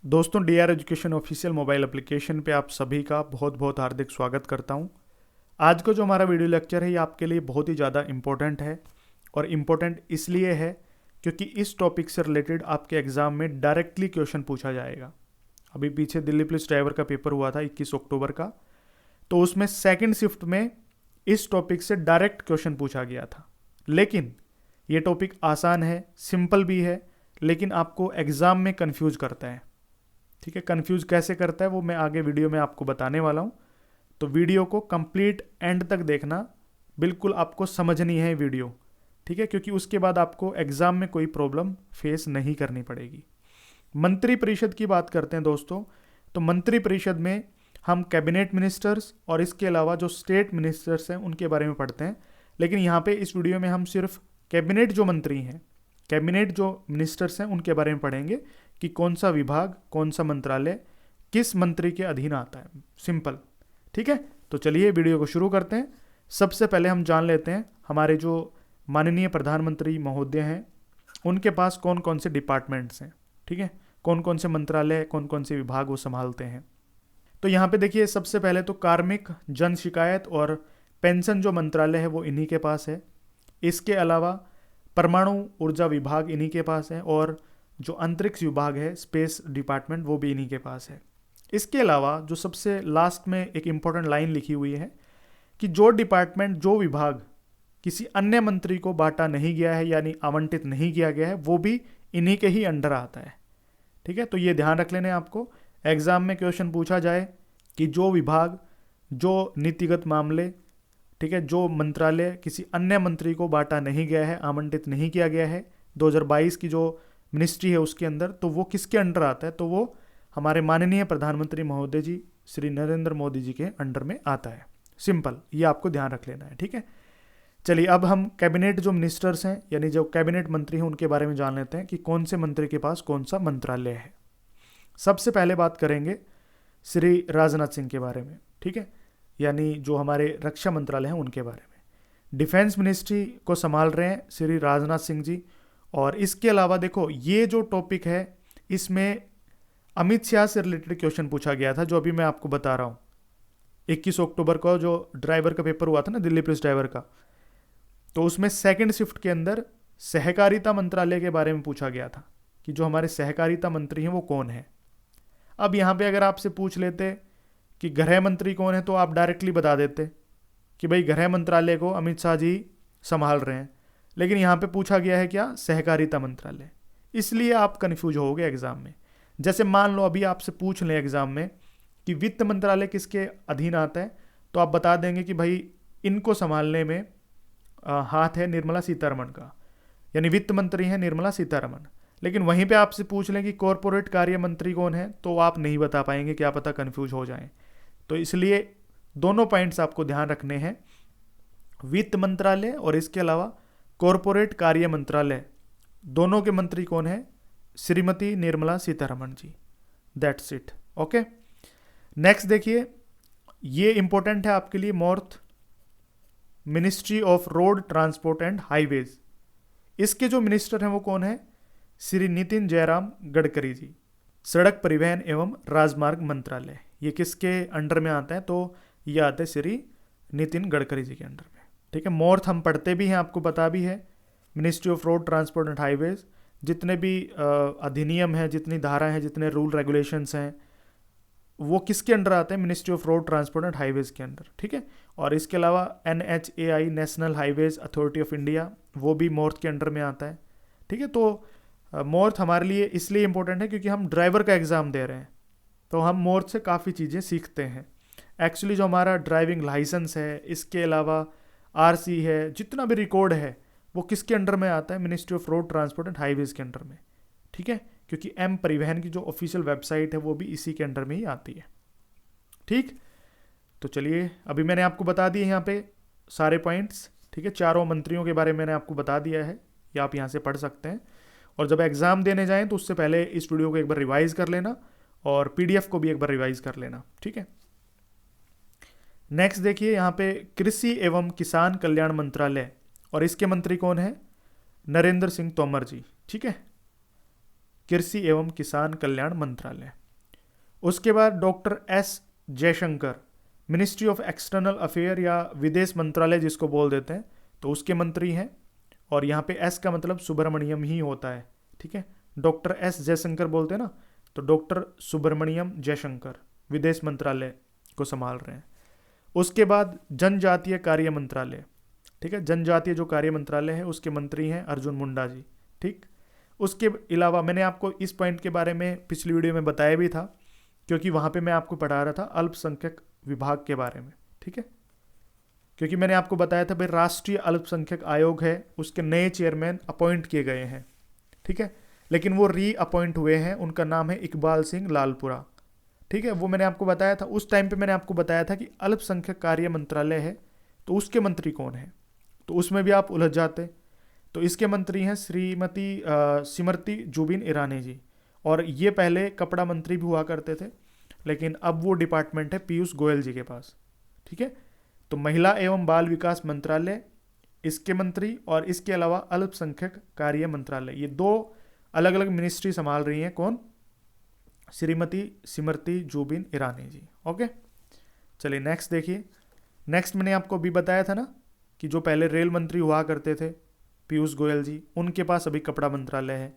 दोस्तों, DR education official mobile application पे आप सभी का बहुत बहुत हार्दिक स्वागत करता हूं। आज का जो हमारा वीडियो लेक्चर है ये आपके लिए बहुत ही ज़्यादा इम्पोर्टेंट है और इम्पोर्टेंट इसलिए है क्योंकि इस टॉपिक से रिलेटेड आपके एग्ज़ाम में डायरेक्टली क्वेश्चन पूछा जाएगा। अभी पीछे दिल्ली पुलिस ड्राइवर का पेपर हुआ था 21 अक्टूबर का, तो उसमें सेकेंड शिफ्ट में इस टॉपिक से डायरेक्ट क्वेश्चन पूछा गया था। लेकिन ये टॉपिक आसान है, सिंपल भी है, लेकिन आपको एग्ज़ाम में कंफ्यूज करता है। ठीक है, कंफ्यूज कैसे करता है वो मैं आगे वीडियो में आपको बताने वाला हूँ। तो वीडियो को कंप्लीट एंड तक देखना, बिल्कुल आपको समझनी है वीडियो। ठीक है, क्योंकि उसके बाद आपको एग्ज़ाम में कोई प्रॉब्लम फेस नहीं करनी पड़ेगी। मंत्री परिषद की बात करते हैं दोस्तों, तो मंत्री परिषद में हम कैबिनेट मिनिस्टर्स और इसके अलावा जो स्टेट मिनिस्टर्स हैं उनके बारे में पढ़ते हैं। लेकिन यहाँ पे इस वीडियो में हम सिर्फ कैबिनेट जो मंत्री हैं, कैबिनेट जो मिनिस्टर्स हैं उनके बारे में पढ़ेंगे कि कौन सा विभाग, कौन सा मंत्रालय किस मंत्री के अधीन आता है। सिंपल। ठीक है, तो चलिए वीडियो को शुरू करते हैं। सबसे पहले हम जान लेते हैं हमारे जो माननीय प्रधानमंत्री महोदय हैं उनके पास कौन कौन से डिपार्टमेंट्स हैं। ठीक है, कौन कौन से मंत्रालय, कौन कौन से विभाग वो संभालते हैं। तो यहाँ पे देखिए, सबसे पहले तो कार्मिक, जन शिकायत और पेंशन जो मंत्रालय है वो इन्हीं के पास है। इसके अलावा परमाणु ऊर्जा विभाग इन्हीं के पास है और जो अंतरिक्ष विभाग है, स्पेस डिपार्टमेंट, वो भी इन्हीं के पास है। इसके अलावा जो सबसे लास्ट में एक इम्पॉर्टेंट लाइन लिखी हुई है कि जो डिपार्टमेंट, जो विभाग किसी अन्य मंत्री को बांटा नहीं गया है यानी आवंटित नहीं किया गया है, वो भी इन्हीं के ही अंडर आता है। ठीक है, तो ये ध्यान रख लेने आपको। एग्जाम में क्वेश्चन पूछा जाए कि जो विभाग, जो नीतिगत मामले, ठीक है, जो मंत्रालय किसी अन्य मंत्री को बांटा नहीं गया है, आवंटित नहीं किया गया है 2022 की जो मिनिस्ट्री है उसके अंदर, तो वो किसके अंडर आता है, तो वो हमारे माननीय प्रधानमंत्री महोदय जी श्री नरेंद्र मोदी जी के अंडर में आता है। सिंपल, ये आपको ध्यान रख लेना है। ठीक है, चलिए अब हम कैबिनेट जो मिनिस्टर्स हैं यानी जो कैबिनेट मंत्री हैं उनके बारे में जान लेते हैं कि कौन से मंत्री के पास कौन सा मंत्रालय है। सबसे पहले बात करेंगे श्री राजनाथ सिंह के बारे में। ठीक है, यानी जो हमारे रक्षा मंत्रालय हैं उनके बारे में। डिफेंस मिनिस्ट्री को संभाल रहे हैं श्री राजनाथ सिंह जी। और इसके अलावा देखो, ये जो टॉपिक है इसमें अमित शाह से रिलेटेड क्वेश्चन पूछा गया था, जो अभी मैं आपको बता रहा हूँ। 21 अक्टूबर को जो ड्राइवर का पेपर हुआ था ना, दिल्ली पुलिस ड्राइवर का, तो उसमें सेकंड शिफ्ट के अंदर सहकारिता मंत्रालय के बारे में पूछा गया था कि जो हमारे सहकारिता मंत्री हैं वो कौन है। अब यहाँ पे अगर आपसे पूछ लेते कि गृह मंत्री कौन है, तो आप डायरेक्टली बता देते कि भाई गृह मंत्रालय को अमित शाह जी संभाल रहे हैं। लेकिन यहाँ पे पूछा गया है क्या, सहकारिता मंत्रालय, इसलिए आप कन्फ्यूज होगे एग्जाम में। जैसे मान लो अभी आपसे पूछ लें एग्जाम में कि वित्त मंत्रालय किसके अधीन आता है, तो आप बता देंगे कि भाई इनको संभालने में हाथ है निर्मला सीतारमण का, यानी वित्त मंत्री है निर्मला सीतारमण। लेकिन वहीं पे आपसे पूछ लें कि कॉरपोरेट कार्य मंत्री कौन है, तो आप नहीं बता पाएंगे, क्या पता कन्फ्यूज हो जाएं। तो इसलिए दोनों पॉइंट्स आपको ध्यान रखने हैं, वित्त मंत्रालय और इसके अलावा कॉरपोरेट कार्य मंत्रालय, दोनों के मंत्री कौन है, Shrimati Nirmala Sitharaman ji. That's it. Okay, next देखिए, ये इंपॉर्टेंट है आपके लिए MoRTH, ministry of road transport and highways. इसके जो मिनिस्टर हैं वो कौन है, श्री नितिन जयराम गडकरी जी। सड़क परिवहन एवं राजमार्ग मंत्रालय, ये किसके अंडर में आता है, तो ये आता है श्री नितिन गडकरी जी के अंडर में। ठीक है, मोर्थ हम पढ़ते भी हैं, आपको पता भी है। Ministry of road transport and highways, जितने भी अधिनियम हैं, जितनी धारा हैं, जितने रूल रेगुलेशंस हैं, वो किसके अंडर आते हैं, ministry of road transport and highways के अंडर। ठीक है, और इसके अलावा NHAI, national highways authority of India, वो भी मोर्थ के अंडर में आता है। ठीक है, तो मोर्थ हमारे लिए इसलिए इंपॉर्टेंट है क्योंकि हम ड्राइवर का एग्ज़ाम दे रहे हैं, तो हम मोर्थ से काफ़ी चीज़ें सीखते हैं। एक्चुअली जो हमारा ड्राइविंग लाइसेंस है, इसके अलावा RC है, जितना भी रिकॉर्ड है वो किसके अंडर में आता है, ministry of road transport and highways के अंडर में। ठीक है, क्योंकि M परिवहन की जो ऑफिशियल वेबसाइट है वो भी इसी के अंडर में ही आती है। ठीक, तो चलिए अभी मैंने आपको बता दिए यहाँ पे सारे पॉइंट्स। ठीक है, चारों मंत्रियों के बारे में मैंने आपको बता दिया है, ये आप यहाँ से पढ़ सकते हैं। और जब एग्ज़ाम देने जाएं तो उससे पहले इस वीडियो को एक बार रिवाइज कर लेना और PDF को भी एक बार रिवाइज कर लेना। ठीक है, नेक्स्ट देखिए, यहाँ पे कृषि एवं किसान कल्याण मंत्रालय, और इसके मंत्री कौन है, नरेंद्र सिंह तोमर जी। ठीक है, कृषि एवं किसान कल्याण मंत्रालय। उसके बाद doctor S Jaishankar, ministry of external affair या विदेश मंत्रालय जिसको बोल देते हैं, तो उसके मंत्री हैं। और यहाँ पे एस का मतलब सुब्रमण्यम ही होता है, ठीक है। डॉक्टर एस जयशंकर बोलते हैं ना, तो डॉक्टर सुब्रमण्यम जयशंकर विदेश मंत्रालय को संभाल रहे हैं। उसके बाद जनजातीय कार्य मंत्रालय, ठीक है, जनजातीय जो कार्य मंत्रालय है उसके मंत्री हैं अर्जुन मुंडा जी, ठीक। उसके अलावा मैंने आपको इस पॉइंट के बारे में पिछली वीडियो में बताया भी था, क्योंकि वहाँ पे मैं आपको पढ़ा रहा था अल्पसंख्यक विभाग के बारे में, ठीक है। क्योंकि मैंने आपको बताया था भाई राष्ट्रीय अल्पसंख्यक आयोग है, उसके नए चेयरमैन अपॉइंट किए गए हैं, ठीक है, लेकिन वो री अपॉइंट हुए हैं। उनका नाम है इकबाल सिंह लालपुरा, ठीक है। वो मैंने आपको बताया था, उस टाइम पे मैंने आपको बताया था कि अल्पसंख्यक कार्य मंत्रालय है तो उसके मंत्री कौन है, तो उसमें भी आप उलझ जाते। तो इसके मंत्री हैं श्रीमती स्मृति जुबिन ईरानी जी, और ये पहले कपड़ा मंत्री भी हुआ करते थे, लेकिन अब वो डिपार्टमेंट है पीयूष गोयल जी के पास, ठीक है। तो महिला एवं बाल विकास मंत्रालय इसके मंत्री, और इसके अलावा अल्पसंख्यक कार्य मंत्रालय, ये दो अलग अलग मिनिस्ट्री संभाल रही हैं। कौन? श्रीमती स्मृति जुबिन ईरानी जी, ओके। चलिए नेक्स्ट देखिए। नेक्स्ट मैंने आपको अभी बताया था ना कि जो पहले रेल मंत्री हुआ करते थे पीयूष गोयल जी, उनके पास अभी कपड़ा मंत्रालय है,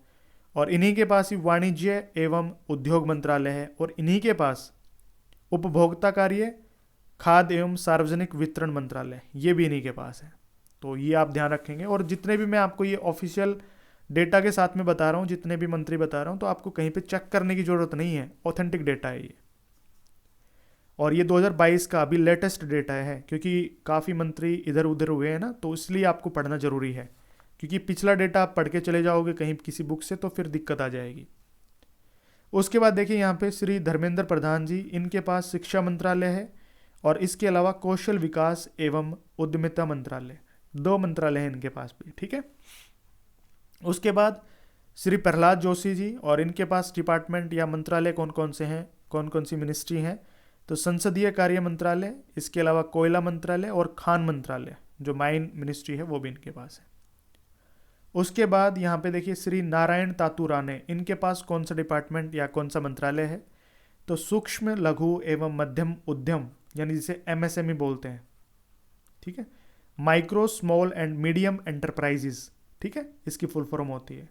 और इन्हीं के पास ही वाणिज्य एवं उद्योग मंत्रालय है, और इन्हीं के पास उपभोक्ता कार्य, खाद्य एवं सार्वजनिक वितरण मंत्रालय, ये भी इन्हीं के पास है। तो ये आप ध्यान रखेंगे। और जितने भी मैं आपको ये ऑफिशियल डेटा के साथ में बता रहा हूँ, जितने भी मंत्री बता रहा हूँ, तो आपको कहीं पे चेक करने की जरूरत नहीं है, ऑथेंटिक डेटा है ये। और ये 2022 का अभी लेटेस्ट डेटा है, क्योंकि काफ़ी मंत्री इधर उधर हुए हैं ना, तो इसलिए आपको पढ़ना जरूरी है, क्योंकि पिछला डेटा आप पढ़ के चले जाओगे कहीं किसी बुक से तो फिर दिक्कत आ जाएगी। उसके बाद देखिए यहाँ पे श्री धर्मेंद्र प्रधान जी, इनके पास शिक्षा मंत्रालय है, और इसके अलावा कौशल विकास एवं उद्यमिता मंत्रालय, दो मंत्रालय हैं इनके पास भी, ठीक है। उसके बाद श्री प्रहलाद जोशी जी, और इनके पास डिपार्टमेंट या मंत्रालय कौन कौन से हैं, कौन कौन सी मिनिस्ट्री हैं, तो संसदीय कार्य मंत्रालय, इसके अलावा कोयला मंत्रालय और खान मंत्रालय जो माइन मिनिस्ट्री है वो भी इनके पास है। उसके बाद यहाँ पे देखिए श्री नारायण तातू राणे, इनके पास कौन सा डिपार्टमेंट या कौन सा मंत्रालय है, तो सूक्ष्म लघु एवं मध्यम उद्यम, यानी जिसे MSME बोलते हैं, ठीक है, micro small and medium enterprises, ठीक है, इसकी फुल फॉर्म होती है।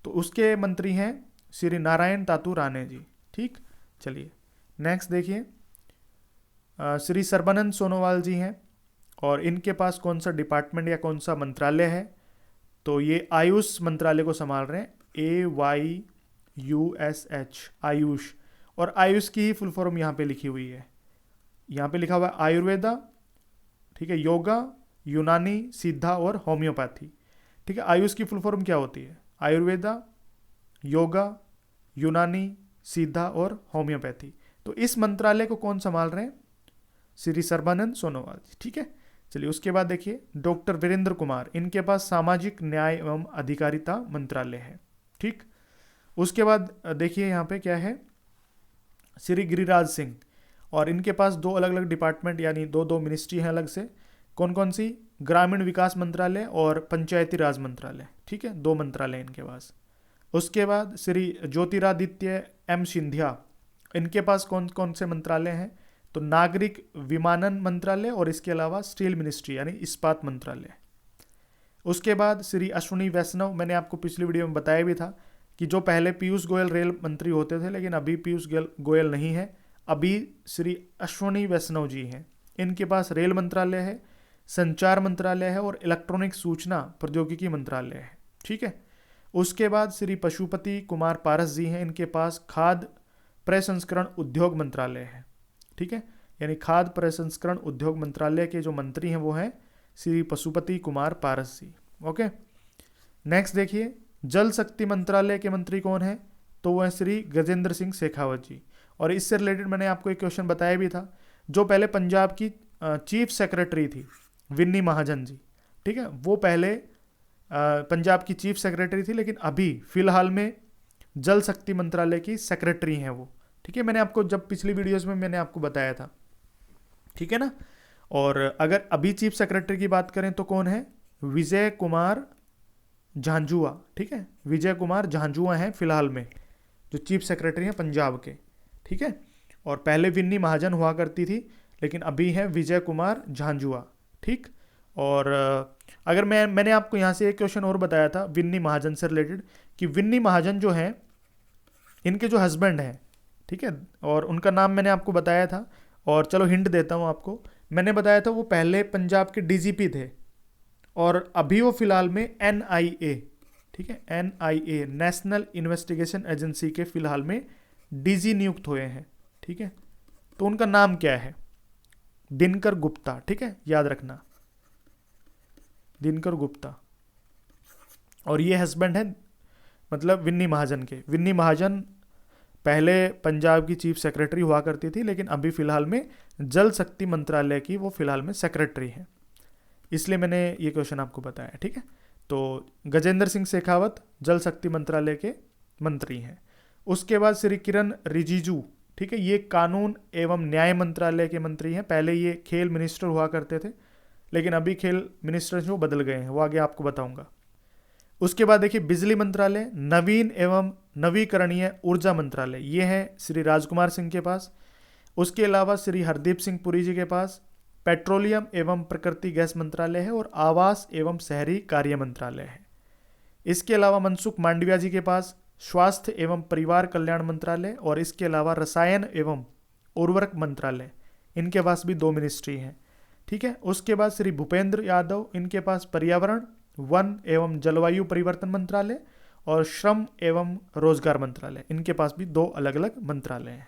तो उसके मंत्री हैं श्री नारायण तातू राणे जी, ठीक। चलिए नेक्स्ट देखिए, श्री सर्बानंद सोनोवाल जी हैं, और इनके पास कौन सा डिपार्टमेंट या कौन सा मंत्रालय है, तो ये आयुष मंत्रालय को संभाल रहे हैं, AYUSH, आयुष। और आयुष की ही फुल फॉर्म यहाँ पे लिखी हुई है, यहाँ पे लिखा हुआ है आयुर्वेदा, ठीक है, योगा, यूनानी, सिद्धा और होम्योपैथी, ठीक है। आयुष की फुल फॉर्म क्या होती है? आयुर्वेदा, योगा, यूनानी, सिद्धा और होम्योपैथी। तो इस मंत्रालय को कौन संभाल रहे हैं? श्री सर्बानंद सोनोवाल जी, ठीक है। चलिए उसके बाद देखिए डॉक्टर वीरेंद्र कुमार, इनके पास सामाजिक न्याय एवं अधिकारिता मंत्रालय है, ठीक। उसके बाद देखिए यहाँ पे क्या है, श्री गिरिराज सिंह, और इनके पास दो अलग अलग डिपार्टमेंट यानी दो मिनिस्ट्री हैं अलग से। कौन कौन सी? ग्रामीण विकास मंत्रालय और पंचायती राज मंत्रालय, ठीक है, दो मंत्रालय इनके पास। उसके बाद श्री ज्योतिरादित्य M सिंधिया, इनके पास कौन कौन से मंत्रालय हैं, तो नागरिक विमानन मंत्रालय और इसके अलावा स्टील मिनिस्ट्री यानी इस्पात मंत्रालय। उसके बाद श्री अश्विनी वैष्णव, मैंने आपको पिछली वीडियो में बताया भी था कि जो पहले पीयूष गोयल रेल मंत्री होते थे, लेकिन अभी पीयूष गोयल नहीं है, अभी श्री अश्विनी वैष्णव जी हैं। इनके पास रेल मंत्रालय है, संचार मंत्रालय है और इलेक्ट्रॉनिक सूचना प्रौद्योगिकी मंत्रालय है, ठीक है। उसके बाद श्री पशुपति कुमार पारस जी हैं, इनके पास खाद्य प्रसंस्करण उद्योग मंत्रालय है, ठीक है, यानी खाद्य प्रसंस्करण उद्योग मंत्रालय के जो मंत्री हैं वो हैं श्री पशुपति कुमार पारस जी, ओके। नेक्स्ट देखिए जल शक्ति मंत्रालय के मंत्री कौन है, तो वह श्री गजेंद्र सिंह शेखावत जी। और इससे रिलेटेड मैंने आपको एक क्वेश्चन बताया भी था, जो पहले पंजाब की चीफ सेक्रेटरी थी विन्नी महाजन जी, ठीक है, वो पहले पंजाब की चीफ सेक्रेटरी थी, लेकिन अभी फिलहाल में जल शक्ति मंत्रालय की सेक्रेटरी हैं वो, ठीक है। मैंने आपको जब पिछली वीडियोस में मैंने आपको बताया था, ठीक है ना। और अगर अभी चीफ सेक्रेटरी की बात करें तो कौन है? विजय कुमार झांझुआ, ठीक है, विजय कुमार झांझुआ हैं फिलहाल में जो चीफ सेक्रेटरी हैं पंजाब के, ठीक है। और पहले विन्नी महाजन हुआ करती थी, लेकिन अभी है विजय कुमार झांझुआ, ठीक। और अगर मैंने आपको यहाँ से एक क्वेश्चन और बताया था विन्नी महाजन से रिलेटेड, कि विन्नी महाजन जो हैं इनके जो हस्बैंड हैं, ठीक है, और उनका नाम मैंने आपको बताया था। और चलो हिंट देता हूँ आपको, मैंने बताया था वो पहले पंजाब के डीजीपी थे और अभी वो फिलहाल में एनआईए, ठीक है, एनआईए नेशनल इन्वेस्टिगेशन एजेंसी के फिलहाल में डीजी नियुक्त हुए हैं, ठीक है। तो उनका नाम क्या है? दिनकर गुप्ता, ठीक है, याद रखना, दिनकर गुप्ता। और ये हस्बैंड है मतलब विन्नी महाजन के। विन्नी महाजन पहले पंजाब की चीफ सेक्रेटरी हुआ करती थी, लेकिन अभी फिलहाल में जल शक्ति मंत्रालय की वो फिलहाल में सेक्रेटरी हैं, इसलिए मैंने ये क्वेश्चन आपको बताया, ठीक है। तो गजेंद्र सिंह शेखावत जल शक्ति मंत्रालय के मंत्री हैं। उसके बाद श्री किरण रिजिजू, ठीक है, ये कानून एवं न्याय मंत्रालय के मंत्री हैं। पहले ये खेल मिनिस्टर हुआ करते थे, लेकिन अभी खेल मिनिस्टर जो बदल गए हैं, वो आगे आपको बताऊंगा। उसके बाद देखिए बिजली मंत्रालय, नवीन एवं नवीकरणीय ऊर्जा मंत्रालय, ये है श्री राजकुमार सिंह के पास। उसके अलावा श्री हरदीप सिंह पुरी जी के पास पेट्रोलियम एवं प्रकृति गैस मंत्रालय है और आवास एवं शहरी कार्य मंत्रालय है। इसके अलावा मनसुख मांडविया जी के पास स्वास्थ्य एवं परिवार कल्याण मंत्रालय, और इसके अलावा रसायन एवं उर्वरक मंत्रालय, इनके पास भी 2 मिनिस्ट्री हैं, ठीक है। उसके बाद श्री भूपेंद्र यादव, इनके पास पर्यावरण, वन एवं जलवायु परिवर्तन मंत्रालय और श्रम एवं रोजगार मंत्रालय, इनके पास भी 2 अलग अलग मंत्रालय हैं।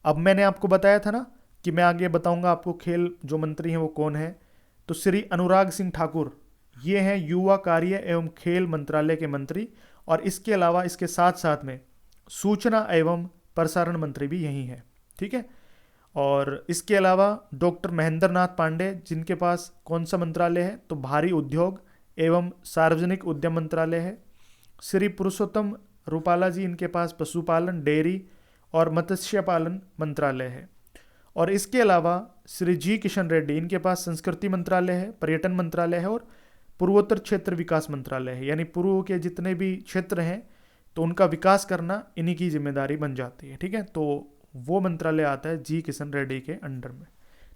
अब मैंने आपको बताया था ना कि मैं आगे बताऊंगा आपको खेल जो मंत्री हैं वो कौन है। तो श्री अनुराग सिंह ठाकुर, ये हैं युवा कार्य एवं खेल मंत्रालय के मंत्री, और इसके अलावा इसके साथ साथ में सूचना एवं प्रसारण मंत्री भी यही है, ठीक है। और इसके अलावा डॉक्टर महेंद्र नाथ पांडे, जिनके पास कौन सा मंत्रालय है? तो भारी उद्योग एवं सार्वजनिक उद्यम मंत्रालय है। श्री पुरुषोत्तम रूपाला जी, इनके पास पशुपालन, डेयरी और मत्स्य पालन मंत्रालय है। और इसके अलावा श्री जी किशन रेड्डी, इनके पास संस्कृति मंत्रालय है, पर्यटन मंत्रालय है और पूर्वोत्तर क्षेत्र विकास मंत्रालय है। यानी पूर्व के जितने भी क्षेत्र हैं तो उनका विकास करना इन्हीं की जिम्मेदारी बन जाती है, ठीक है। तो वो मंत्रालय आता है जी किशन रेड्डी के अंडर में,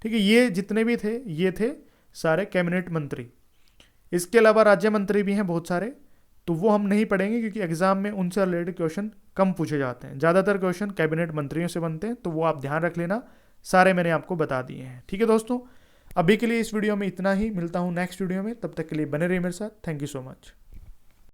ठीक है। ये जितने भी थे ये थे सारे कैबिनेट मंत्री। इसके अलावा राज्य मंत्री भी हैं बहुत सारे, तो वो हम नहीं पढ़ेंगे क्योंकि एग्जाम में उनसे रिलेटेड क्वेश्चन कम पूछे जाते हैं। ज़्यादातर क्वेश्चन कैबिनेट मंत्रियों से बनते हैं, तो वो आप ध्यान रख लेना, सारे मैंने आपको बता दिए हैं, ठीक है दोस्तों। अभी के लिए इस वीडियो में इतना ही, मिलता हूँ नेक्स्ट वीडियो में, तब तक के लिए बने रहिए मेरे साथ। Thank you so much.